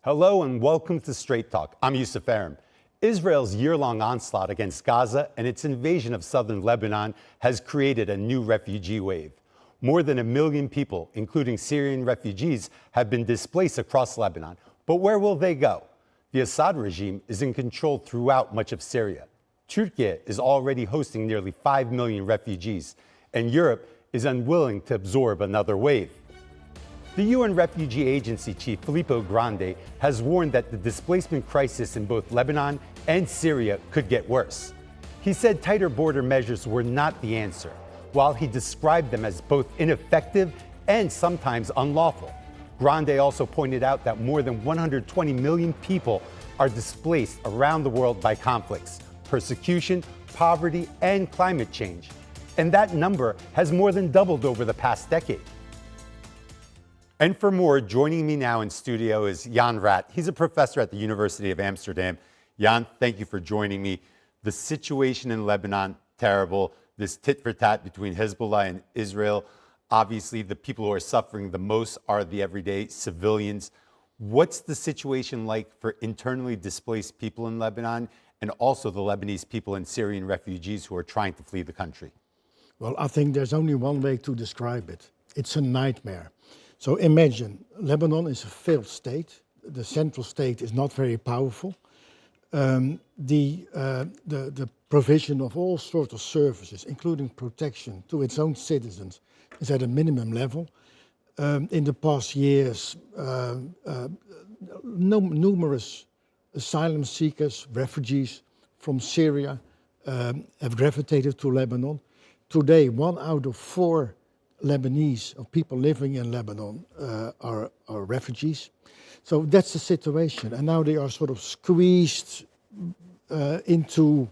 Hello and welcome to Straight Talk. I'm Yusuf Aram. Israel's year-long onslaught against Gaza and its invasion of southern Lebanon has created a new refugee wave. More than 1 million people, including Syrian refugees, have been displaced across Lebanon. But where will they go? The Assad regime is in control throughout much of Syria. Turkiye is already hosting nearly 5 million refugees, and Europe is unwilling to absorb another wave. The UN Refugee Agency chief, Filippo Grandi, has warned that the displacement crisis in both Lebanon and Syria could get worse. He said tighter border measures were not the answer, while he described them as both ineffective and sometimes unlawful. Grandi also pointed out that more than 120 million people are displaced around the world by conflicts, persecution, poverty, and climate change. And that number has more than doubled over the past decade. And for more, joining me now in studio is Jan Rat. He's a professor at the University of Amsterdam. Jan, thank you for joining me. The situation in Lebanon, terrible. This tit for tat between Hezbollah and Israel. Obviously, the people who are suffering the most are the everyday civilians. What's the situation like for internally displaced people in Lebanon and also the Lebanese people and Syrian refugees who are trying to flee the country? Well, I think there's only one way to describe it. It's a nightmare. So imagine, Lebanon is a failed state. The central state is not very powerful. The provision of all sorts of services, including protection to its own citizens, is at a minimum level. In the past years, numerous asylum seekers, refugees from Syria have gravitated to Lebanon. Today, 1 out of 4 Lebanese, of people living in Lebanon, are refugees. So that's the situation. And now they are sort of squeezed into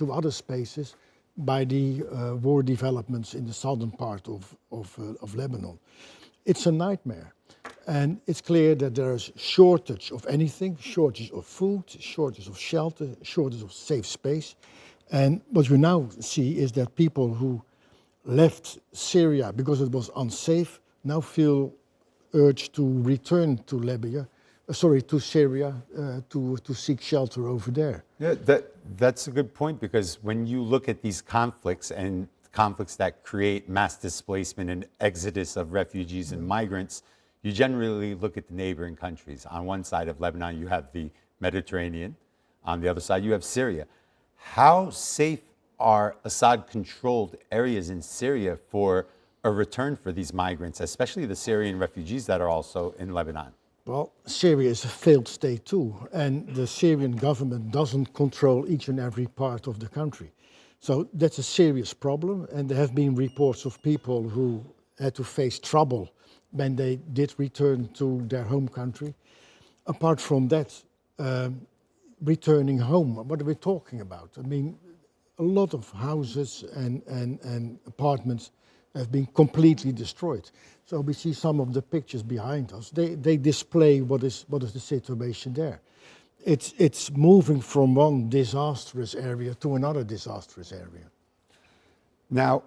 other spaces by the war developments in the southern part of Lebanon. It's a nightmare. And it's clear that there's shortage of anything, shortage of food, shortage of shelter, shortage of safe space. And what we now see is that people who left Syria because it was unsafe now feel urged to return to Syria to seek shelter over there. Yeah, that's a good point, because when you look at these conflicts and conflicts that create mass displacement and exodus of refugees and migrants, you generally look at the neighboring countries. On one side of Lebanon, you have the Mediterranean. On the other side, you have Syria. How safe are Assad-controlled areas in Syria for a return for these migrants, especially the Syrian refugees that are also in Lebanon? Well, Syria is a failed state too, and the Syrian government doesn't control each and every part of the country. So that's a serious problem, and there have been reports of people who had to face trouble when they did return to their home country. Apart from that, returning home, what are we talking about? I mean, a lot of houses and apartments have been completely destroyed. So we see some of the pictures behind us. They display what is the situation there. It's moving from one disastrous area to another disastrous area. Now,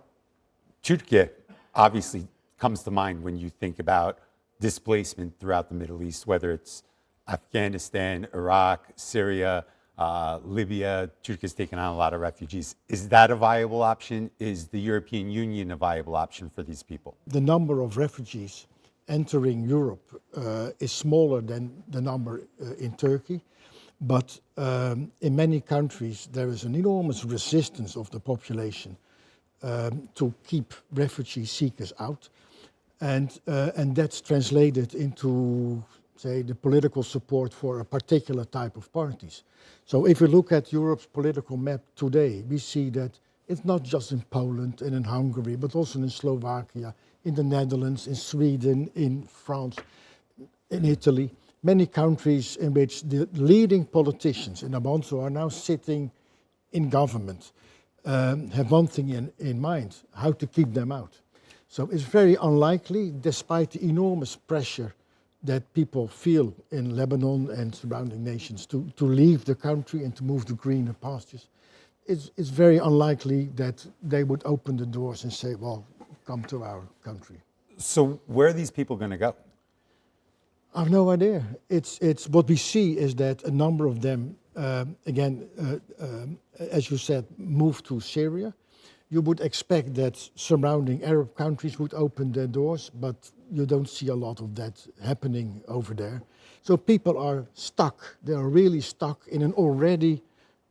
Turkiye obviously comes to mind when you think about displacement throughout the Middle East, whether it's Afghanistan, Iraq, Syria, Libya. Turkey's taken on a lot of refugees. Is that a viable option? Is the European Union a viable option for these people? The number of refugees entering Europe is smaller than the number in Turkey. But in many countries, there is an enormous resistance of the population to keep refugee seekers out. And that's translated into, say, the political support for a particular type of parties. So if we look at Europe's political map today, we see that it's not just in Poland and in Hungary, but also in Slovakia, in the Netherlands, in Sweden, in France, in Italy. Many countries in which the leading politicians in Abruzzo are now sitting in government, have one thing in mind, how to keep them out. So it's very unlikely, despite the enormous pressure that people feel in Lebanon and surrounding nations to leave the country and to move to greener pastures. It's very unlikely that they would open the doors and say, well, come to our country. So where are these people going to go? I've no idea. It's what we see is that a number of them, as you said, moved to Syria. You would expect that surrounding Arab countries would open their doors, but you don't see a lot of that happening over there. So people are stuck. They are really stuck in an already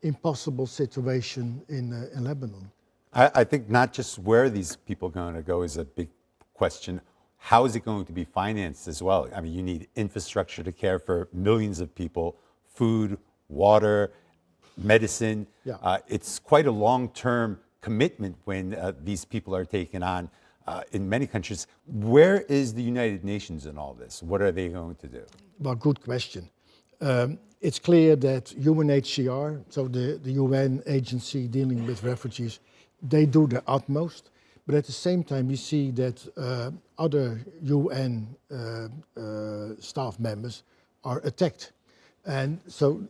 impossible situation in Lebanon. I think not just where are these people going to go is a big question. How is it going to be financed as well? I mean, you need infrastructure to care for millions of people, food, water, medicine. Yeah. It's quite a long-term commitment when these people are taken on in many countries. Where is the United Nations in all this? What are they going to do? Well, good question. It's clear that UNHCR, so the UN agency dealing with refugees, they do their utmost. But at the same time, we see that other UN staff members are attacked. And so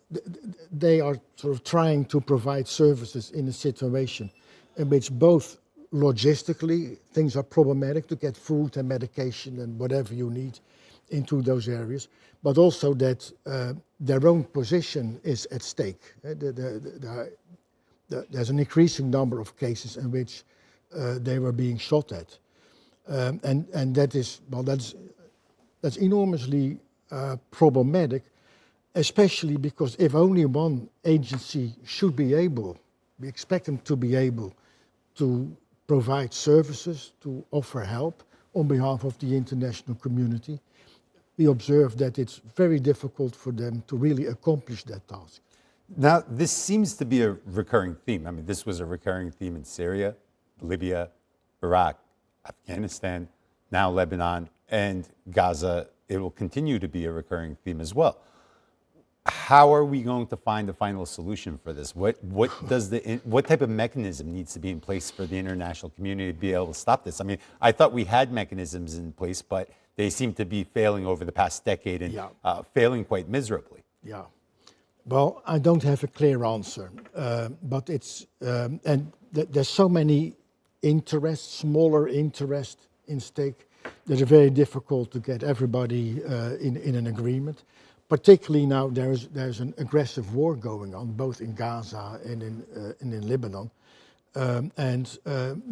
they are sort of trying to provide services in a situation in which both logistically things are problematic to get food and medication and whatever you need into those areas, but also that their own position is at stake. There's an increasing number of cases in which they were being shot at, and that is that's enormously problematic, especially because if only one agency should be able, we expect them to be able to provide services, to offer help on behalf of the international community, we observe that it's very difficult for them to really accomplish that task. Now, this seems to be a recurring theme. I mean, this was a recurring theme in Syria, Libya, Iraq, Afghanistan, now Lebanon, and Gaza. It will continue to be a recurring theme as well. How are we going to find a final solution for this? What type of mechanism needs to be in place for the international community to be able to stop this? I mean, I thought we had mechanisms in place, but they seem to be failing over the past decade and failing quite miserably. Yeah. Well, I don't have a clear answer, but it's there's so many interests, smaller interests in stake that are very difficult to get everybody in an agreement. Particularly now, there's an aggressive war going on, both in Gaza and in Lebanon, and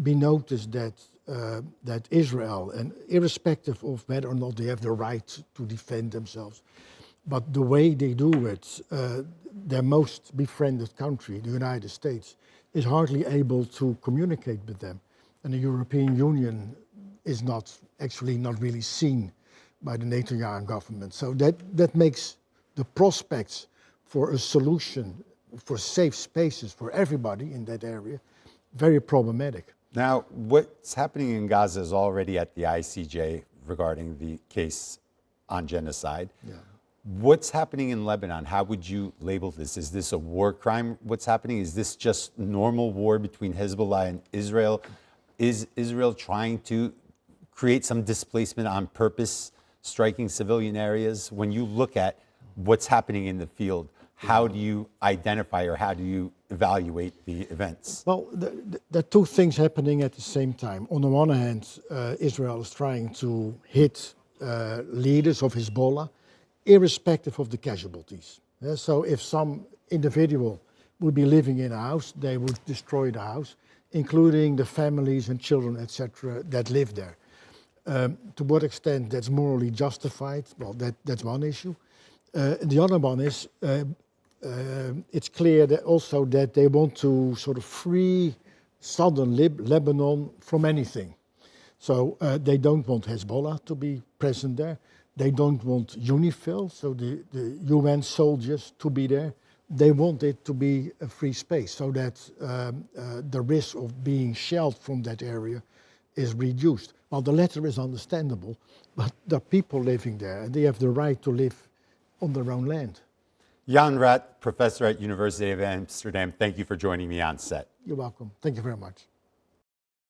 we noticed that Israel, and irrespective of whether or not they have the right to defend themselves, but the way they do it, their most befriended country, the United States, is hardly able to communicate with them, and the European Union is not really seen by the Netanyahu government. So that makes the prospects for a solution, for safe spaces for everybody in that area, very problematic. Now, what's happening in Gaza is already at the ICJ regarding the case on genocide. Yeah. What's happening in Lebanon? How would you label this? Is this a war crime? What's happening? Is this just normal war between Hezbollah and Israel? Is Israel trying to create some displacement on purpose, striking civilian areas? When you look at what's happening in the field, how do you identify or how do you evaluate the events? Well, there are two things happening at the same time. On the one hand, Israel is trying to hit leaders of Hezbollah, irrespective of the casualties. So if some individual would be living in a house, they would destroy the house, including the families and children, etc., that live there. To what extent that's morally justified, well, that's one issue. The other one is it's clear that also that they want to sort of free southern Lebanon from anything. So they don't want Hezbollah to be present there. They don't want UNIFIL, so the UN soldiers, to be there. They want it to be a free space so that the risk of being shelled from that area is reduced. Well, the latter is understandable, but there are people living there and they have the right to live on their own land. Jan Rat, professor at University of Amsterdam, thank you for joining me on set. You're welcome. Thank you very much.